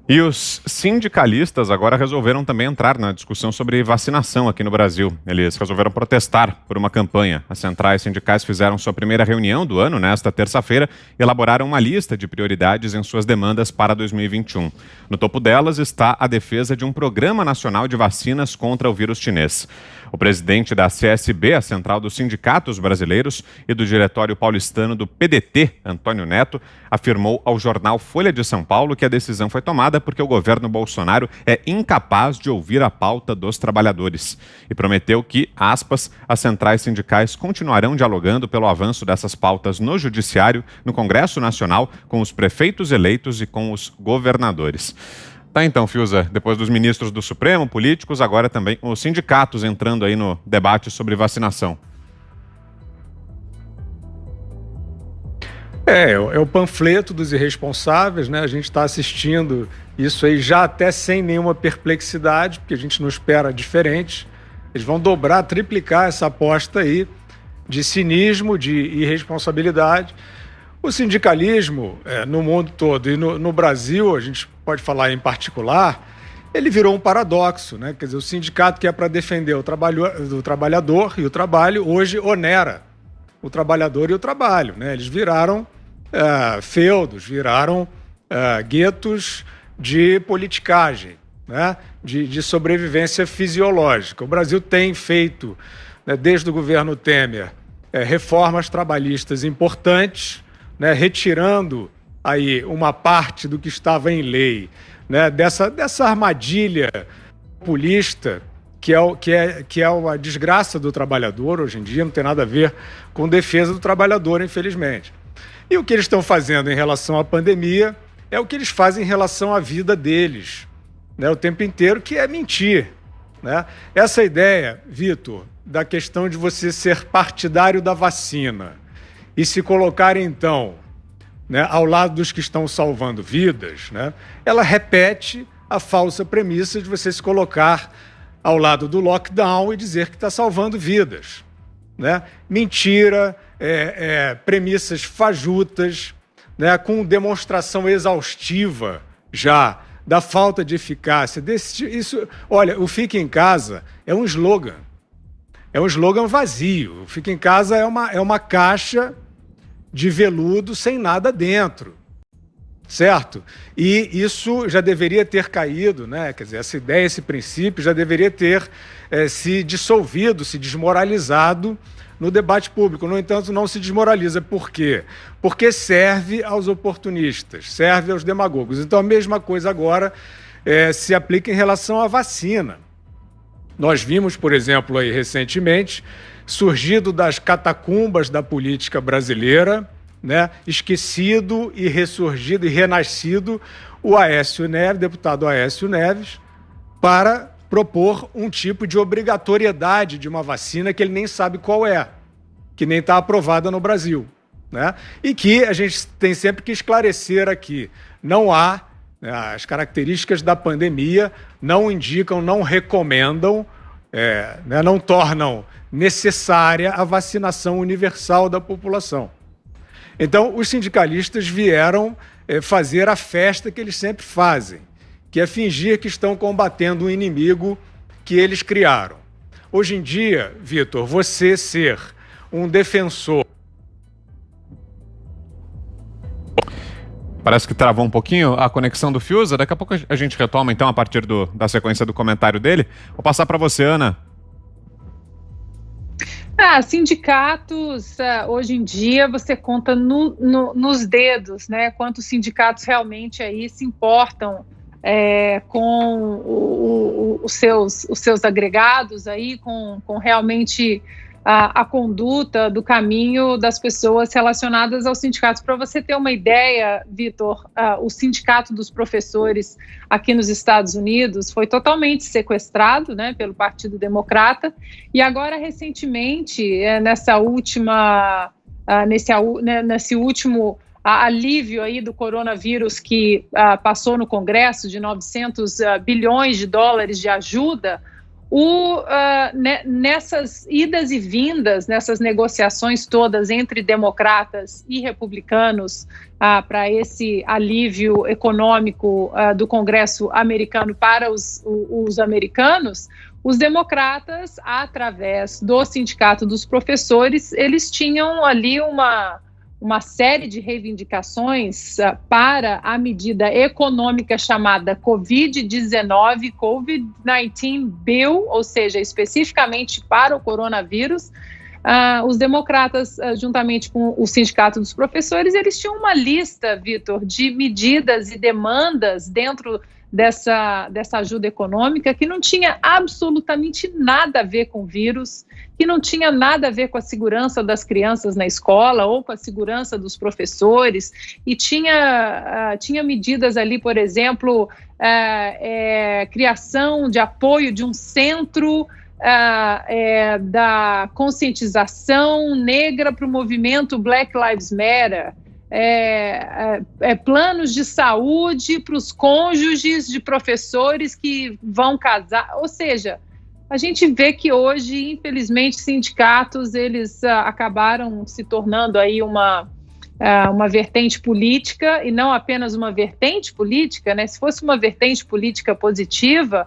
E os sindicalistas agora resolveram também entrar na discussão sobre vacinação aqui no Brasil. Eles resolveram protestar por uma campanha. As centrais sindicais fizeram sua primeira reunião do ano nesta terça-feira e elaboraram uma lista de prioridades em suas demandas para 2021. No topo delas está a defesa de um programa nacional de vacinas contra o vírus chinês. O presidente da CSB, a Central dos Sindicatos Brasileiros, e do Diretório Paulistano do PDT, Antônio Neto, afirmou ao jornal Folha de São Paulo que a decisão foi tomada porque o governo Bolsonaro é incapaz de ouvir a pauta dos trabalhadores. E prometeu que, aspas, as centrais sindicais continuarão dialogando pelo avanço dessas pautas no Judiciário, no Congresso Nacional, com os prefeitos eleitos e com os governadores. Tá, então, Fiuza, depois dos ministros do Supremo, políticos, agora também os sindicatos entrando aí no debate sobre vacinação. É o panfleto dos irresponsáveis, né? A gente está assistindo isso aí já até sem nenhuma perplexidade, porque a gente não espera diferente. Eles vão dobrar, triplicar essa aposta aí de cinismo, de irresponsabilidade. O sindicalismo, no mundo todo e no Brasil, a gente pode falar em particular, ele virou um paradoxo, né? Quer dizer, o sindicato que é para defender o trabalhador e o trabalho, hoje onera o trabalhador e o trabalho, né? Eles viraram feudos, viraram guetos de politicagem, né? De sobrevivência fisiológica. O Brasil tem feito, né, desde o governo Temer, reformas trabalhistas importantes, né, retirando aí uma parte do que estava em lei, né, dessa armadilha populista que é uma desgraça do trabalhador hoje em dia, não tem nada a ver com defesa do trabalhador, infelizmente. E o que eles estão fazendo em relação à pandemia é o que eles fazem em relação à vida deles, né, o tempo inteiro, que é mentir, né? Essa ideia, Vitor, da questão de você ser partidário da vacina e se colocar, então, né, ao lado dos que estão salvando vidas, né, ela repete a falsa premissa de você se colocar ao lado do lockdown e dizer que está salvando vidas, né? Mentira, premissas fajutas, né, com demonstração exaustiva já da falta de eficácia. Olha, o Fique em Casa é um slogan vazio. O Fique em Casa é uma caixa de veludo sem nada dentro, certo? E isso já deveria ter caído, né? Quer dizer, essa ideia, esse princípio já deveria ter se dissolvido, se desmoralizado no debate público. No entanto, não se desmoraliza. Por quê? Porque serve aos oportunistas, serve aos demagogos. Então, a mesma coisa agora se aplica em relação à vacina. Nós vimos, por exemplo, aí recentemente, surgido das catacumbas da política brasileira, né, esquecido e ressurgido e renascido, o deputado Aécio Neves, para propor um tipo de obrigatoriedade de uma vacina que ele nem sabe qual é, que nem está aprovada no Brasil, né? E que a gente tem sempre que esclarecer aqui. Não há, né, as características da pandemia não indicam, não recomendam, né, não tornam necessária a vacinação universal da população. Então, os sindicalistas vieram fazer a festa que eles sempre fazem, que é fingir que estão combatendo um inimigo que eles criaram. Hoje em dia, Vitor, você ser um defensor... Parece que travou um pouquinho a conexão do Fiuza. Daqui a pouco a gente retoma, então, a partir da sequência do comentário dele. Vou passar para você, Ana. Sindicatos, hoje em dia, você conta nos dedos, né? Quantos sindicatos realmente aí se importam com os seus agregados, aí, com realmente a conduta do caminho das pessoas relacionadas aos sindicatos. Para você ter uma ideia, Vitor, o sindicato dos professores aqui nos Estados Unidos foi totalmente sequestrado, né, pelo Partido Democrata, e agora, recentemente, nesse último alívio aí do coronavírus que passou no Congresso de 900 bilhões de dólares de ajuda, Nessas idas e vindas, nessas negociações todas entre democratas e republicanos para esse alívio econômico do Congresso americano para os americanos, os democratas, através do Sindicato dos Professores, eles tinham ali uma série de reivindicações para a medida econômica chamada COVID-19 Bill, ou seja, especificamente para o coronavírus. Os democratas, juntamente com o Sindicato dos Professores, eles tinham uma lista, Vitor, de medidas e demandas dentro dessa ajuda econômica que não tinha absolutamente nada a ver com o vírus, que não tinha nada a ver com a segurança das crianças na escola ou com a segurança dos professores, e tinha medidas ali, por exemplo, criação de apoio de um centro da conscientização negra para o movimento Black Lives Matter, planos de saúde para os cônjuges de professores que vão casar, ou seja, a gente vê que hoje, infelizmente, sindicatos, eles acabaram se tornando aí uma vertente política, e não apenas uma vertente política, né? Se fosse uma vertente política positiva,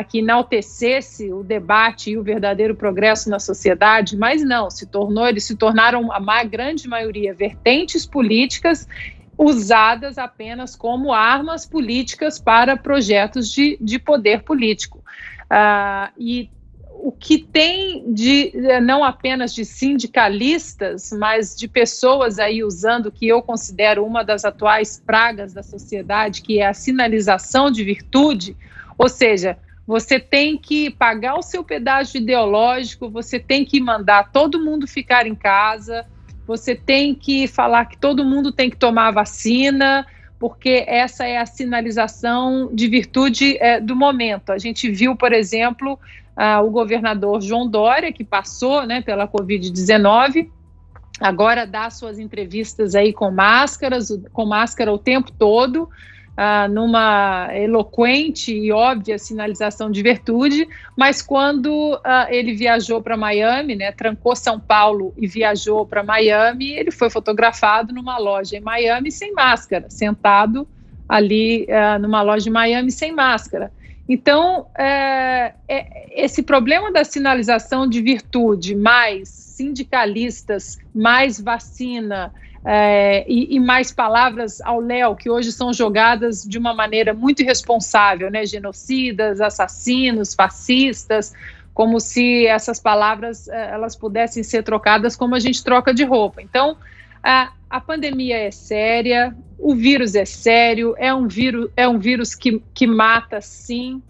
que enaltecesse o debate e o verdadeiro progresso na sociedade, mas não, eles se tornaram, a grande maioria, vertentes políticas usadas apenas como armas políticas para projetos de poder político. E o que tem não apenas de sindicalistas, mas de pessoas aí usando o que eu considero uma das atuais pragas da sociedade, que é a sinalização de virtude, ou seja, você tem que pagar o seu pedágio ideológico, você tem que mandar todo mundo ficar em casa, você tem que falar que todo mundo tem que tomar a vacina, porque essa é a sinalização de virtude do momento. A gente viu, por exemplo, o governador João Dória, que passou, né, pela Covid-19, agora dá suas entrevistas aí com máscara o tempo todo, numa eloquente e óbvia sinalização de virtude, mas quando ele viajou para Miami, né, trancou São Paulo e viajou para Miami, ele foi fotografado numa loja em Miami sem máscara, sentado ali numa loja em Miami sem máscara. Então, esse problema da sinalização de virtude, mais sindicalistas, mais vacina, e mais palavras ao léu, que hoje são jogadas de uma maneira muito irresponsável, né? Genocidas, assassinos, fascistas, como se essas palavras elas pudessem ser trocadas como a gente troca de roupa. Então, a pandemia é séria, o vírus é sério, é um vírus que mata, sim,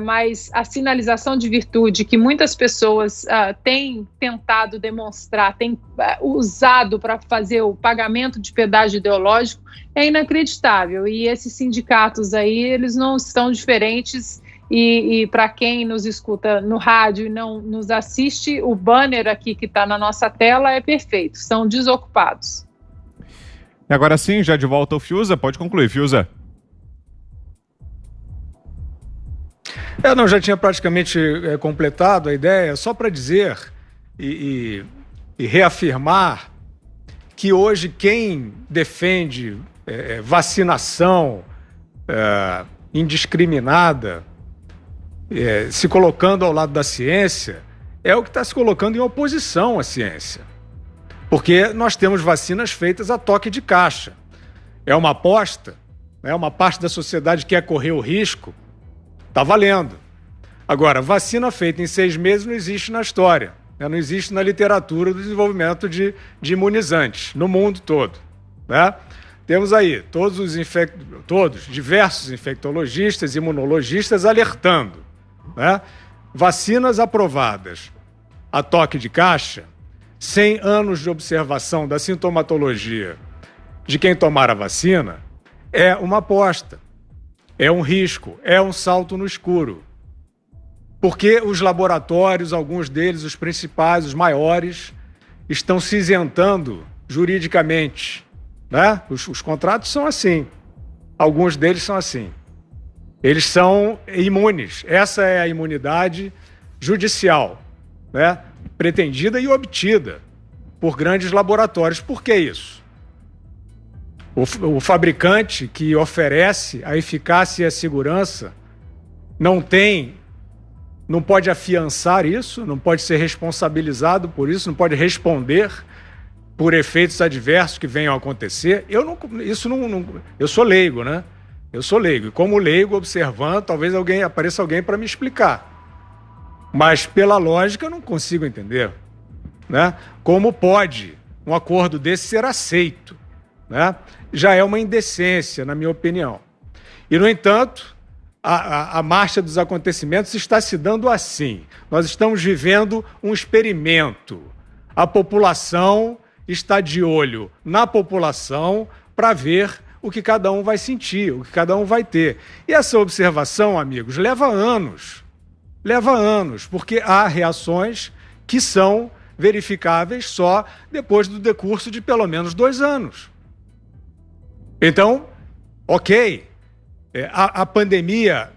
mas a sinalização de virtude que muitas pessoas têm tentado demonstrar, têm usado para fazer o pagamento de pedágio ideológico, é inacreditável. E esses sindicatos aí, eles não estão diferentes, e para quem nos escuta no rádio e não nos assiste, o banner aqui que está na nossa tela é perfeito, são desocupados. E agora sim, já de volta ao Fiuza, pode concluir, Fiuza. Não, já tinha praticamente completado a ideia, só para dizer e reafirmar que hoje quem defende vacinação indiscriminada, se colocando ao lado da ciência, é o que está se colocando em oposição à ciência. Porque nós temos vacinas feitas a toque de caixa. É uma aposta, uma parte da sociedade quer correr o risco, está valendo. Agora, vacina feita em 6 meses não existe na história, não existe na literatura do desenvolvimento de imunizantes no mundo todo, né? Temos aí diversos infectologistas, imunologistas alertando, né? Vacinas aprovadas a toque de caixa, 100 anos de observação da sintomatologia de quem tomar a vacina, é uma aposta. É um risco, é um salto no escuro. Porque os laboratórios, alguns deles, os principais, os maiores, estão se isentando juridicamente, né? Os contratos são assim. Alguns deles são assim. eles são imunes. Essa é a imunidade judicial, né? Pretendida e obtida por grandes laboratórios. Por que isso? O fabricante que oferece a eficácia e a segurança não pode afiançar isso, não pode ser responsabilizado por isso, não pode responder por efeitos adversos que venham a acontecer. Eu sou leigo, né? Eu sou leigo. E como leigo, observando, talvez apareça alguém para me explicar. Mas, pela lógica, eu não consigo entender, né? Como pode um acordo desse ser aceito, né? Já é uma indecência, na minha opinião. E, no entanto, a marcha dos acontecimentos está se dando assim. Nós estamos vivendo um experimento. A população está de olho na população para ver o que cada um vai sentir, o que cada um vai ter. E essa observação, amigos, leva anos. Leva anos, porque há reações que são verificáveis só depois do decurso de pelo menos 2 anos. Então, ok, a pandemia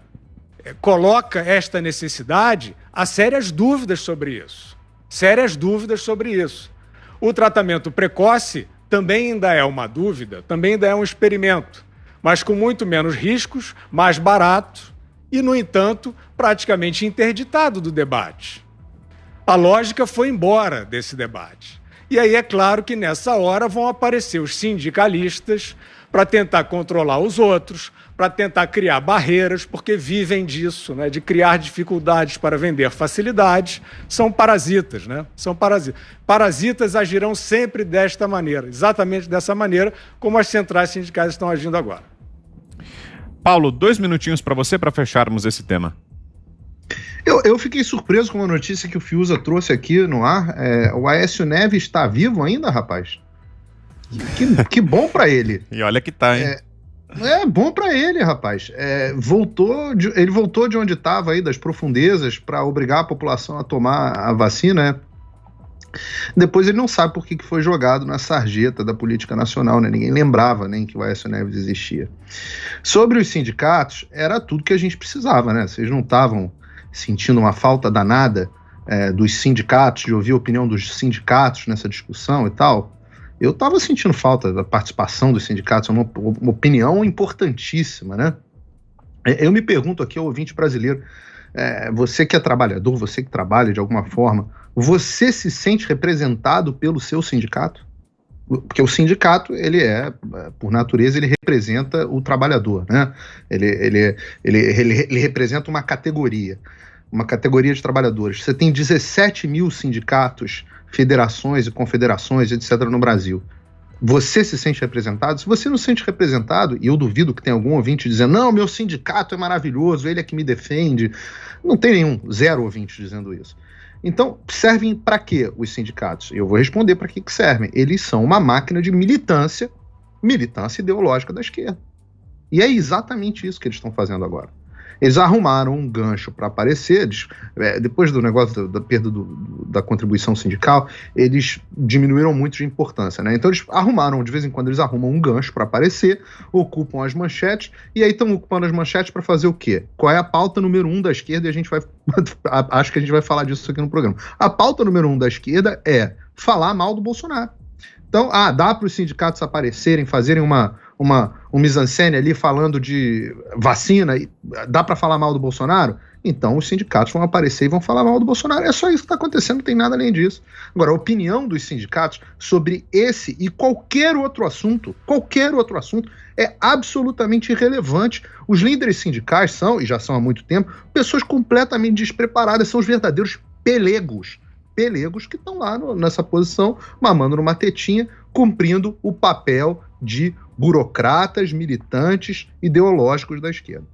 coloca esta necessidade a sérias dúvidas sobre isso. Sérias dúvidas sobre isso. O tratamento precoce também ainda é uma dúvida, também ainda é um experimento, mas com muito menos riscos, mais barato e, no entanto, praticamente interditado do debate. A lógica foi embora desse debate. E aí é claro que nessa hora vão aparecer os sindicalistas para tentar controlar os outros, para tentar criar barreiras, porque vivem disso, né, de criar dificuldades para vender facilidades. São parasitas, né? São parasitas. Parasitas agirão sempre desta maneira, exatamente dessa maneira como as centrais sindicais estão agindo agora. Paulo, 2 minutinhos para você para fecharmos esse tema. Eu fiquei surpreso com a notícia que o Fiuza trouxe aqui no ar. O Aécio Neves está vivo ainda, rapaz? Que bom para ele. E olha que tá, hein? É bom para ele, rapaz. Ele voltou de onde estava aí, das profundezas, para obrigar a população a tomar a vacina, né? Depois ele não sabe por que foi jogado na sarjeta da política nacional, né? Ninguém lembrava nem que o Aécio Neves existia. Sobre os sindicatos, era tudo que a gente precisava, né? Vocês não estavam sentindo uma falta danada dos sindicatos, de ouvir a opinião dos sindicatos nessa discussão e tal? Eu estava sentindo falta da participação dos sindicatos, é uma opinião importantíssima, né? Eu me pergunto aqui ao ouvinte brasileiro, você que é trabalhador, você que trabalha de alguma forma, você se sente representado pelo seu sindicato? Porque o sindicato, ele por natureza, ele representa o trabalhador, né? Ele representa uma categoria de trabalhadores. Você tem 17 mil sindicatos, federações e confederações, etc. no Brasil. Você se sente representado? Se você não se sente representado, e eu duvido que tenha algum ouvinte dizendo, não, meu sindicato é maravilhoso, ele é que me defende. Não tem nenhum, 0 ouvinte dizendo isso. Então, servem para quê os sindicatos? Eu vou responder para que servem. Eles são uma máquina de militância ideológica da esquerda. E é exatamente isso que eles estão fazendo agora. Eles arrumaram um gancho para aparecer, depois do negócio da perda da contribuição sindical, eles diminuíram muito de importância, né? Então eles arrumaram, de vez em quando eles arrumam um gancho para aparecer, ocupam as manchetes, e aí estão ocupando as manchetes para fazer o quê? Qual é a pauta número 1 da esquerda? E a gente vai, acho que a gente vai falar disso aqui no programa. A pauta número 1 da esquerda é falar mal do Bolsonaro. Então, dá para os sindicatos aparecerem, fazerem um mise-en-scène ali falando de vacina, dá para falar mal do Bolsonaro? Então os sindicatos vão aparecer e vão falar mal do Bolsonaro. É só isso que está acontecendo, não tem nada além disso. Agora, a opinião dos sindicatos sobre esse e qualquer outro assunto é absolutamente irrelevante. Os líderes sindicais são, e já são há muito tempo, pessoas completamente despreparadas, são os verdadeiros pelegos que estão lá nessa posição, mamando numa tetinha, cumprindo o papel de burocratas, militantes, ideológicos da esquerda.